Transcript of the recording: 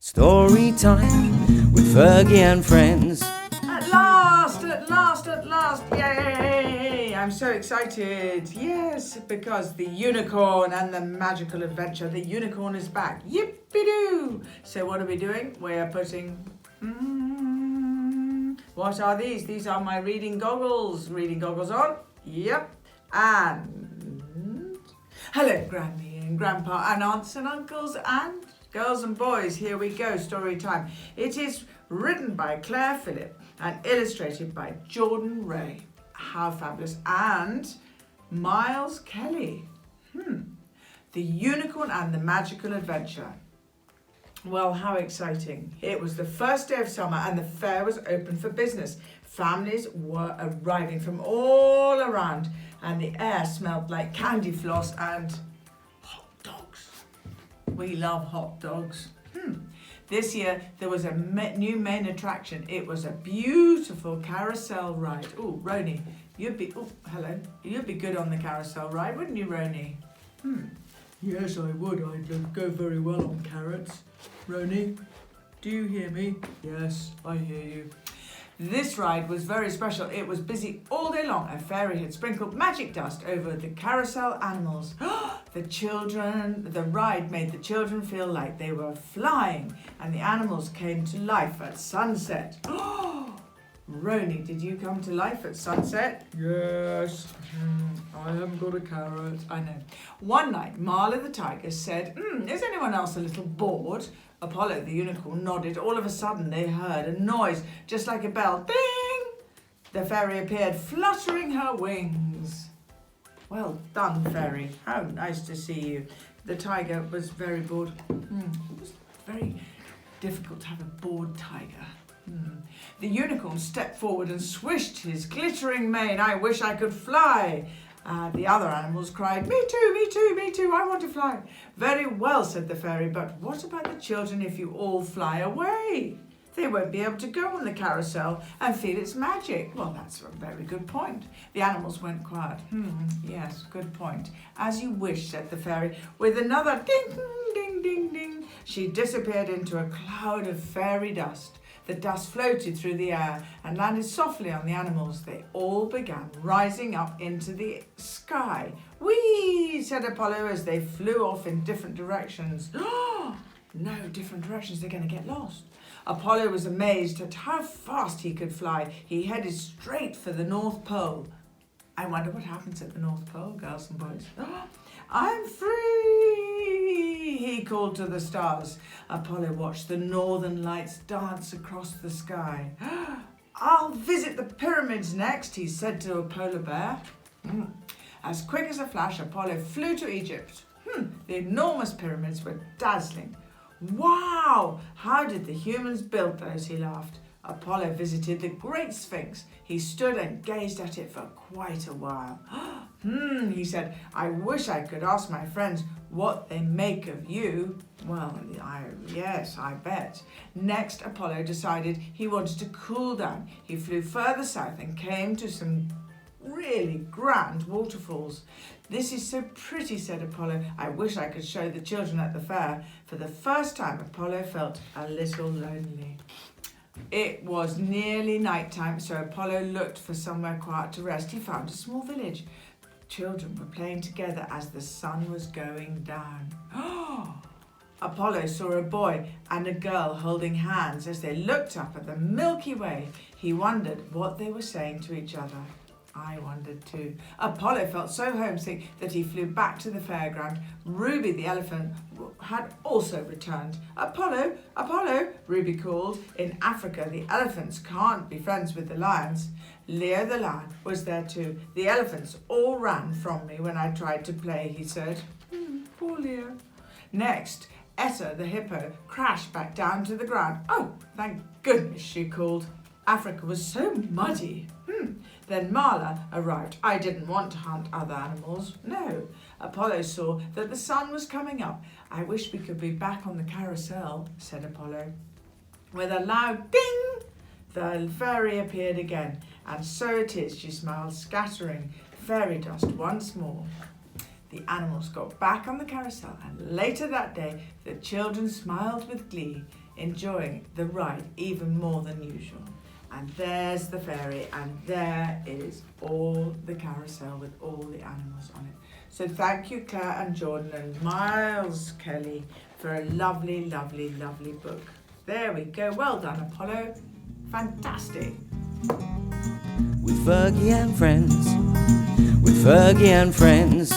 Story time with Fergie and friends. At last, at last, at last. Yay! I'm so excited. Yes, because the unicorn and the magical adventure. The unicorn is back. Yippee-doo! So what are we doing? We are putting... what are these? These are my reading goggles. Reading goggles on. Yep. And... hello, Granny and Grandpa and aunts and uncles and... girls and boys, here we go, story time. It is written by Claire Phillip and illustrated by Jordan Ray. How fabulous. And Miles Kelly. The Unicorn and the Magical Adventure. Well, how exciting. It was the first day of summer and the fair was open for business. Families were arriving from all around and the air smelled like candy floss and hot dogs. We love hot dogs. This year there was a new main attraction. It was a beautiful carousel ride. Oh, Roni, you'd be good on the carousel ride, wouldn't you, Roni? Yes, I would. I'd go very well on carrots. Roni, do you hear me? Yes, I hear you. This ride was very special. It was busy all day long. A fairy had sprinkled magic dust over the carousel animals. The ride made the children feel like they were flying and the animals came to life at sunset. Roni, did you come to life at sunset? Yes. I haven't got a carrot. I know. One night, Marla the tiger said, is anyone else a little bored? Apollo the unicorn nodded. All of a sudden, they heard a noise, just like a bell. Ding! The fairy appeared, fluttering her wings. Well done, fairy. How nice to see you. The tiger was very bored. It was very difficult to have a bored tiger. The unicorn stepped forward and swished his glittering mane. I wish I could fly. The other animals cried, me too, me too, me too, I want to fly. Very well, said the fairy, but what about the children if you all fly away? They won't be able to go on the carousel and feel its magic. Well, that's a very good point. The animals went quiet. Yes, good point. As you wish, said the fairy, with another ding, ding, ding, ding. She disappeared into a cloud of fairy dust. The dust floated through the air and landed softly on the animals. They all began rising up into the sky. Whee! Said Apollo as they flew off in different directions. No, different directions, they're going to get lost. Apollo was amazed at how fast he could fly. He headed straight for the North Pole. I wonder what happens at the North Pole, girls and boys. I'm free, he called to the stars. Apollo watched the northern lights dance across the sky. I'll visit the pyramids next, he said to a polar bear. As quick as a flash, Apollo flew to Egypt. The enormous pyramids were dazzling. Wow, how did the humans build those, he laughed. Apollo visited the Great Sphinx. He stood and gazed at it for quite a while. He said, I wish I could ask my friends what they make of you. Well, yes, I bet. Next, Apollo decided he wanted to cool down. He flew further south and came to some really grand waterfalls. This is so pretty, said Apollo. I wish I could show the children at the fair. For the first time, Apollo felt a little lonely. It was nearly night time, so Apollo looked for somewhere quiet to rest. He found a small village. Children were playing together as the sun was going down. Apollo saw a boy and a girl holding hands as they looked up at the Milky Way. He wondered what they were saying to each other. I wondered too. Apollo felt so homesick that he flew back to the fairground. Ruby the elephant had also returned. Apollo, Apollo, Ruby called. In Africa, the elephants can't be friends with the lions. Leo the lion was there too. The elephants all ran from me when I tried to play, he said. Poor Leo. Next, Etta the hippo crashed back down to the ground. Oh, thank goodness, she called. Africa was so muddy. Then Marla arrived. I didn't want to hunt other animals. No. Apollo saw that the sun was coming up. I wish we could be back on the carousel, said Apollo. With a loud ding, the fairy appeared again. And so it is, she smiled, scattering fairy dust once more. The animals got back on the carousel, and later that day, the children smiled with glee. enjoying the ride even more than usual. And there's the ferry, and there is all the carousel with all the animals on it. So thank you, Claire and Jordan and Miles Kelly, for a lovely, lovely, lovely book. There we go. Well done, Apollo. Fantastic. With Fergie and friends, with Fergie and friends.